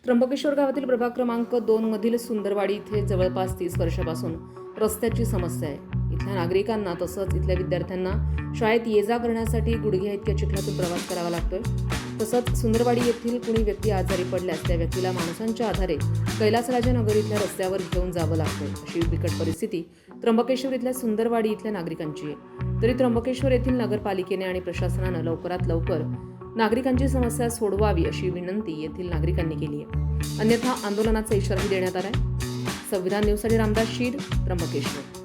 त्र्यंबकेश्वर गावातील प्रभाग क्रमांक 2 मधील सुंदरवाडी इथे जवळपास 30 वर्षापासून रस्त्याची समस्या आहे. इथल्या नागरिकांना तसंच इथल्या विद्यार्थ्यांना शाळेत ये-जा करण्यासाठी गुडघ्या इतक्या चिखलातून प्रवास करावा लागतोय. तसंच सुंदरवाडी येथील कुणी व्यक्ती आजारी पडल्यास त्या व्यक्तीला माणसांच्या आधारे कैलासराजेनगर इथल्या रस्त्यावर घेऊन जावं लागतंय. अशी बिकट परिस्थिती त्र्यंबकेश्वर इथल्या सुंदरवाडी इथल्या नागरिकांची आहे. तरी त्र्यंबकेश्वर येथील नगरपालिकेने आणि प्रशासनानं लवकरात लवकर नागरिकांची समस्या सोडवावी अशी विनंती येथील नागरिकांनी केली आहे. अन्यथा आंदोलनाचा इशाराही देण्यात आलाय. संविधान न्यूजसाठी रामदास शीर, त्र्यंबकेश्वर.